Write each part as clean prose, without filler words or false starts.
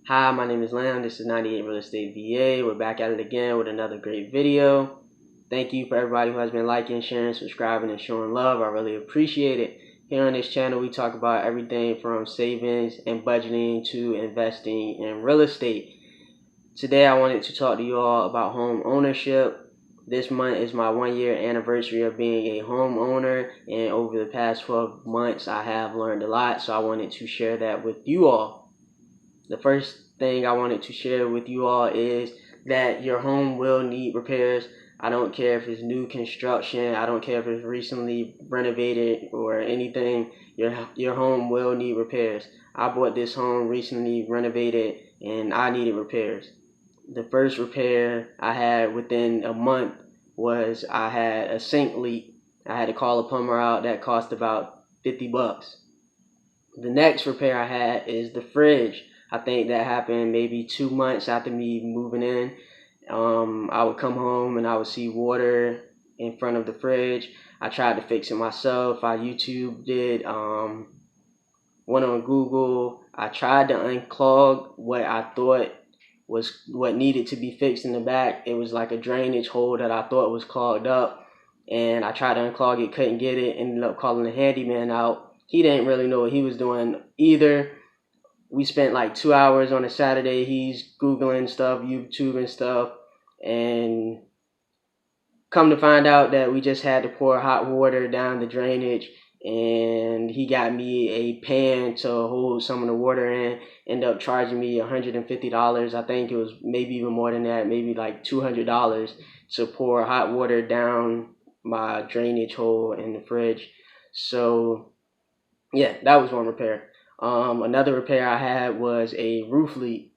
Hi, my name is Lam. This is 98 Real Estate VA. We're back at it again with another great video. Thank you for everybody who has been liking, sharing, subscribing, and showing love. I really appreciate it. Here on this channel, we talk about everything from savings and budgeting to investing in real estate. Today, I wanted to talk to you all about home ownership. This month is my 1-year anniversary of being a homeowner, and over the past 12 months, I have learned a lot, so I wanted to share that with you all. The first thing I wanted to share with you all is that your home will need repairs. I don't care if it's new construction. I don't care if it's recently renovated or anything. Your home will need repairs. I bought this home recently renovated and I needed repairs. The first repair I had within a month was I had a sink leak. I had to call a plumber out. That cost about $50. The next repair I had is the fridge. I think that happened maybe 2 months after me moving in. I would come home and I would see water in front of the fridge. I tried to fix it myself. I YouTubed it, went on Google. I tried to unclog what I thought was what needed to be fixed in the back. It was like a drainage hole that I thought was clogged up, and I tried to unclog it, couldn't get it. Ended up calling a handyman out. He didn't really know what he was doing either. We spent like 2 hours on a Saturday. He's Googling stuff, YouTubing stuff, and come to find out that we just had to pour hot water down the drainage, and he got me a pan to hold some of the water in. Ended up charging me $150. I think it was maybe even more than that, maybe like $200 to pour hot water down my drainage hole in the fridge. So yeah, that was one repair. Another repair I had was a roof leak.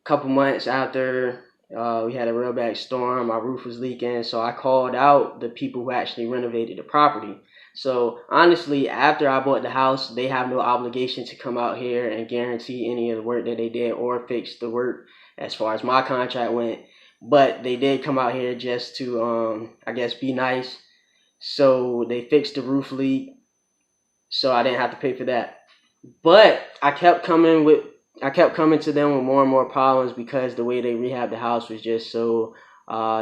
A couple months after we had a real bad storm, our roof was leaking, so I called out the people who actually renovated the property. So honestly, after I bought the house, they have no obligation to come out here and guarantee any of the work that they did or fix the work as far as my contract went. But they did come out here just to, I guess, be nice. So they fixed the roof leak, so I didn't have to pay for that. But I kept coming to them with more and more problems because the way they rehabbed the house was just so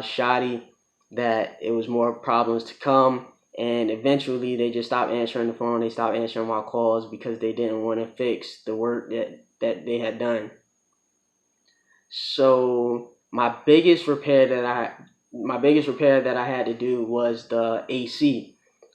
shoddy that it was more problems to come. And eventually they just stopped answering the phone. They stopped answering my calls because they didn't want to fix the work that they had done. So my biggest repair that I had to do was the AC.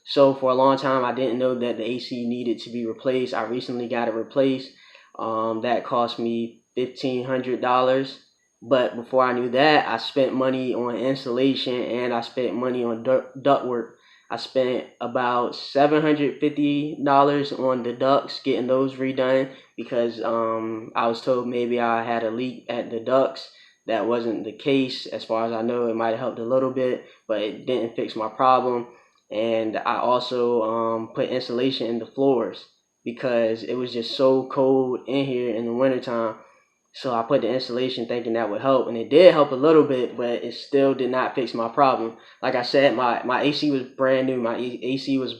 So for a long time, I didn't know that the AC needed to be replaced. I recently got it replaced. That cost me $1,500. But before I knew that, I spent money on insulation and I spent money on ductwork. I spent about $750 on the ducts, getting those redone because I was told maybe I had a leak at the ducts. That wasn't the case. As far as I know, it might have helped a little bit, but it didn't fix my problem. And I also put insulation in the floors because it was just so cold in here in the wintertime. So I put the insulation thinking that would help, and it did help a little bit, but it still did not fix my problem. Like I said, my AC was brand new. My AC was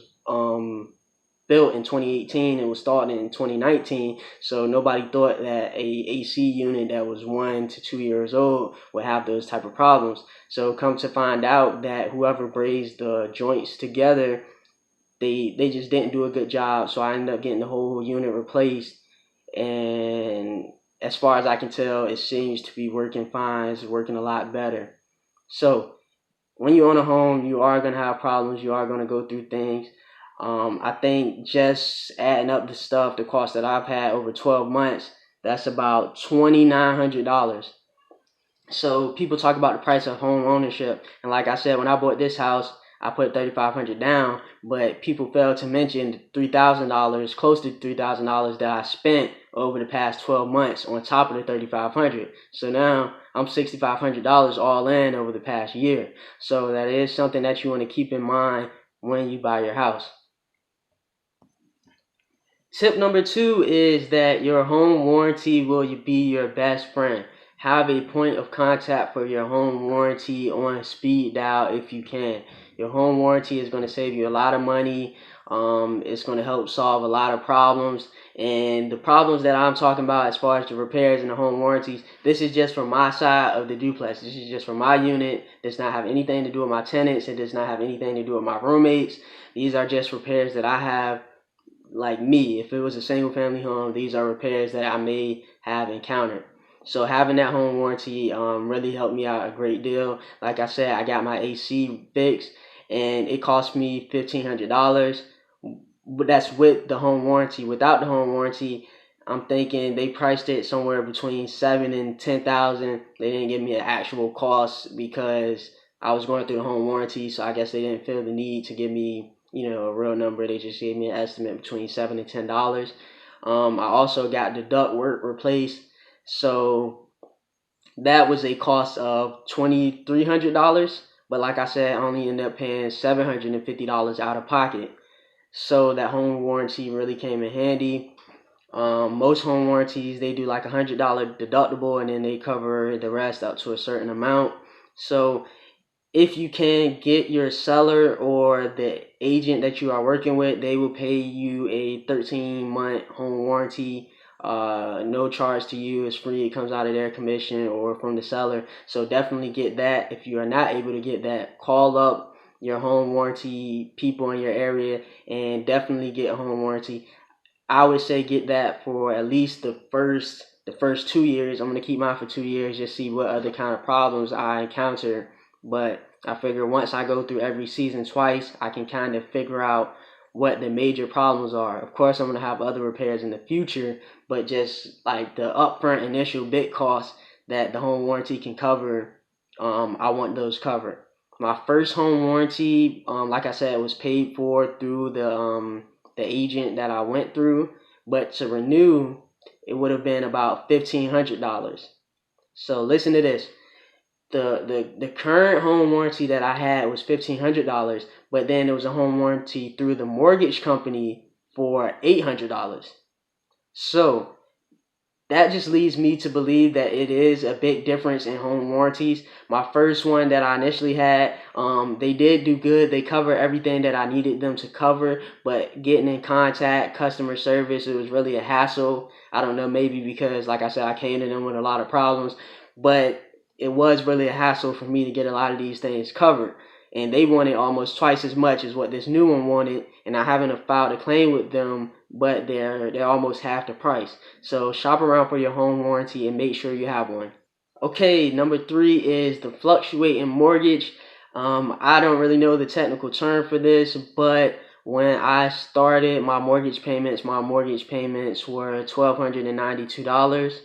built in 2018 and was started in 2019, so nobody thought that a AC unit that was 1 to 2 years old would have those type of problems. So come to find out that whoever brazed the joints together, they just didn't do a good job, so I ended up getting the whole unit replaced. And as far as I can tell, it seems to be working fine. It's working a lot better. So when you own a home, you are going to have problems. You are going to go through things. I think just adding up the stuff, the cost that I've had over 12 months, that's about $2,900. So people talk about the price of home ownership. And like I said, when I bought this house, I put $3,500 down, but people fail to mention $3,000, close to $3,000 that I spent over the past 12 months on top of the $3,500. So now I'm $6,500 all in over the past year. So that is something that you want to keep in mind when you buy your house. Tip number 2 is that your home warranty will be your best friend. Have a point of contact for your home warranty on speed dial if you can. Your home warranty is going to save you a lot of money. It's going to help solve a lot of problems. And the problems that I'm talking about as far as the repairs and the home warranties, this is just from my side of the duplex. This is just from my unit. It does not have anything to do with my tenants. It does not have anything to do with my roommates. These are just repairs that I have, like me. If it was a single family home, these are repairs that I may have encountered. So having that home warranty really helped me out a great deal. Like I said, I got my AC fixed, and it cost me $1,500. But that's with the home warranty. Without the home warranty, I'm thinking they priced it somewhere between $7,000 and $10,000. They didn't give me an actual cost because I was going through the home warranty, so I guess they didn't feel the need to give me, a real number. They just gave me an estimate between $7 and $10. I also got the ductwork replaced, so that was a cost of $2,300. But like I said, I only ended up paying $750 out of pocket. So that home warranty really came in handy. Most home warranties, they do like $100 deductible, and then they cover the rest up to a certain amount. So if you can get your seller or the agent that you are working with, they will pay you a 13-month home warranty. No charge to you. It's free. It comes out of their commission or from the seller. So definitely get that. If you are not able to get that, call up your home warranty people in your area and definitely get a home warranty. I would say get that for at least the first 2 years. I'm gonna keep mine for 2 years, just see what other kind of problems I encounter. But I figure once I go through every season twice, I can kind of figure out what the major problems are. Of course, I'm gonna have other repairs in the future, but just like the upfront initial big costs that the home warranty can cover, I want those covered. My first home warranty, like I said, was paid for through the agent that I went through, but to renew, it would have been about $1,500. So listen to this. The current home warranty that I had was $1,500, but then there was a home warranty through the mortgage company for $800. So that just leads me to believe that it is a big difference in home warranties. My first one that I initially had, they did do good. They covered everything that I needed them to cover, but getting in contact, customer service, it was really a hassle. I don't know, maybe because, like I said, I came to them with a lot of problems, but it was really a hassle for me to get a lot of these things covered. And they wanted almost twice as much as what this new one wanted, and I haven't filed a claim with them, but they're almost half the price. So shop around for your home warranty and make sure you have one. Okay, number 3 is the fluctuating mortgage. I don't really know the technical term for this, but when I started my mortgage payments were $1,292.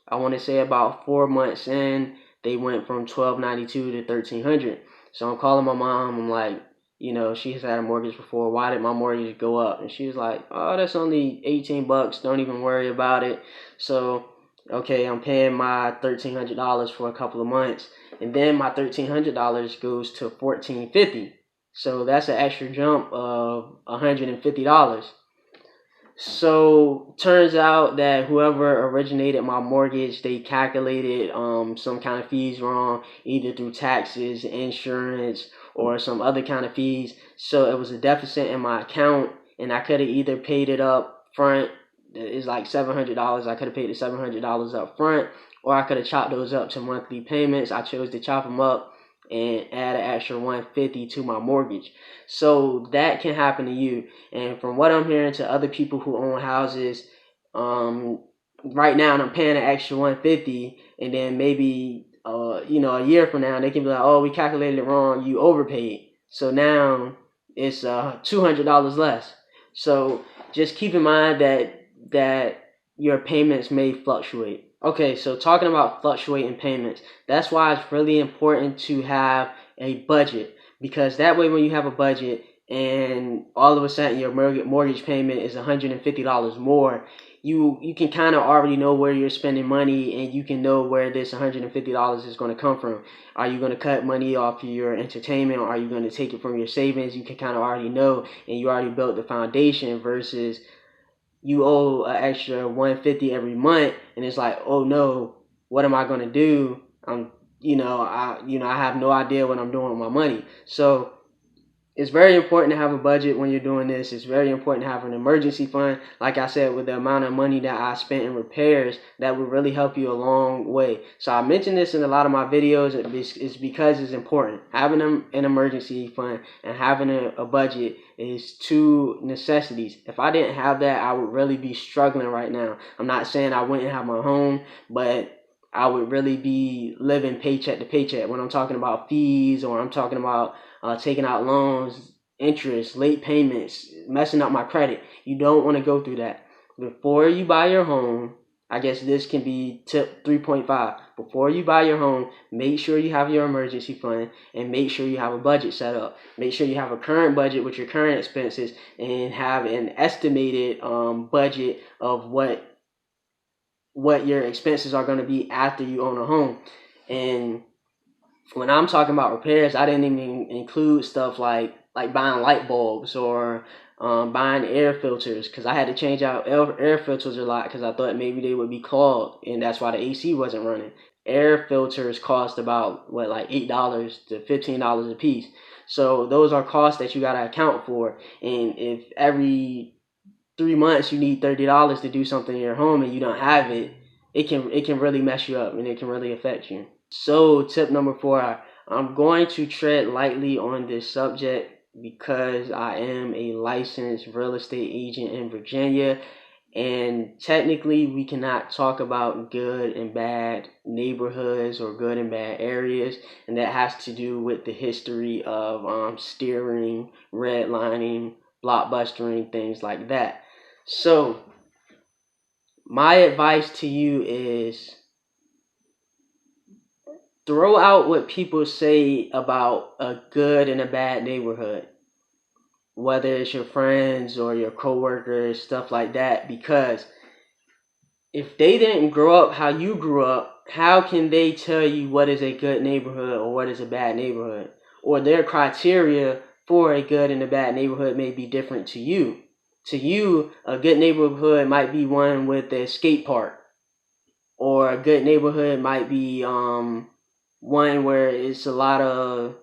I want to say about 4 months in, they went from $1,292 to $1,300. So I'm calling my mom. I'm like, she has had a mortgage before. Why did my mortgage go up? And she was like, oh, that's only $18. Don't even worry about it. So, okay, I'm paying my $1,300 for a couple of months. And then my $1,300 goes to $1,450. So that's an extra jump of $150. So turns out that whoever originated my mortgage, they calculated some kind of fees wrong, either through taxes, insurance, or some other kind of fees. So it was a deficit in my account, and I could have either paid it up front. It's like $700. I could have paid the $700 up front, or I could have chopped those up to monthly payments. I chose to chop them up and add an extra $150 to my mortgage. So that can happen to you. And from what I'm hearing to other people who own houses, right now I'm paying an extra $150, and then maybe a year from now they can be like, oh, we calculated it wrong, you overpaid. So now it's $200 less. So just keep in mind that your payments may fluctuate. Okay, so talking about fluctuating payments, that's why it's really important to have a budget, because that way when you have a budget and all of a sudden your mortgage payment is $150 more, you can kind of already know where you're spending money, and you can know where this $150 is going to come from. Are you going to cut money off your entertainment, or are you going to take it from your savings? You can kind of already know, and you already built the foundation, versus you owe an extra $150 every month, and it's like, oh no, what am I gonna do? I have no idea what I'm doing with my money. So It's very important to have a budget when you're doing this. It's very important to have an emergency fund. Like I said, with the amount of money that I spent in repairs, that would really help you a long way. So I mentioned this in a lot of my videos. It's because it's important. Having an emergency fund and having a budget is two necessities. If I didn't have that, I would really be struggling right now. I'm not saying I wouldn't have my home, but I would really be living paycheck to paycheck when I'm talking about fees, or I'm talking about taking out loans, interest, late payments, messing up my credit. You don't want to go through that. Before you buy your home, I guess this can be tip 3.5. Before you buy your home, make sure you have your emergency fund and make sure you have a budget set up. Make sure you have a current budget with your current expenses and have an estimated budget of what your expenses are going to be after you own a home. And when I'm talking about repairs, I didn't even include stuff like buying light bulbs or buying air filters, because I had to change out air filters a lot because I thought maybe they would be clogged, and that's why the AC wasn't running. Air filters cost about like $8 to $15 a piece. So those are costs that you got to account for. And if every 3 months you need $30 to do something in your home and you don't have it, it can really mess you up and it can really affect you. So tip number 4, I'm going to tread lightly on this subject because I am a licensed real estate agent in Virginia, and technically we cannot talk about good and bad neighborhoods or good and bad areas, and that has to do with the history of steering, redlining, blockbustering, things like that. So my advice to you is throw out what people say about a good and a bad neighborhood, whether it's your friends or your coworkers, stuff like that, because if they didn't grow up how you grew up, how can they tell you what is a good neighborhood or what is a bad neighborhood? Or their criteria for a good and a bad neighborhood may be different to you. To you, a good neighborhood might be one with a skate park, or a good neighborhood might be one where it's a lot of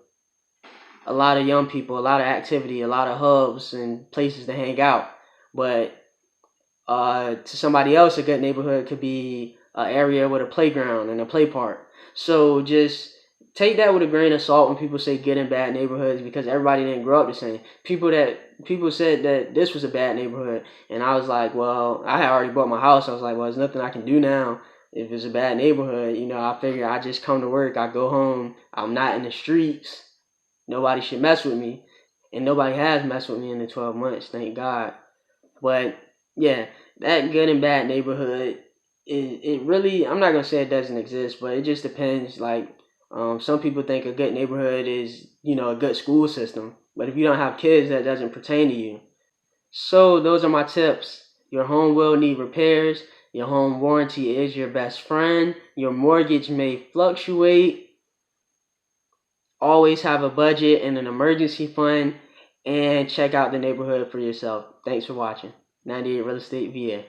young people, a lot of activity, a lot of hubs and places to hang out. But to somebody else, a good neighborhood could be an area with a playground and a play park. So just take that with a grain of salt when people say good and bad neighborhoods, because everybody didn't grow up the same. People said that this was a bad neighborhood, and I was like, well, I had already bought my house. I was like, well, there's nothing I can do now. If it's a bad neighborhood, I figure I just come to work, I go home, I'm not in the streets. Nobody should mess with me, and nobody has messed with me in the 12 months, thank God. But yeah, that good and bad neighborhood, it really, I'm not gonna say it doesn't exist, but it just depends. Like some people think a good neighborhood is a good school system, but if you don't have kids, that doesn't pertain to you. So those are my tips. Your home will need repairs. Your home warranty is your best friend. Your mortgage may fluctuate. Always have a budget and an emergency fund, and check out the neighborhood for yourself. Thanks for watching. 98 Real Estate VA.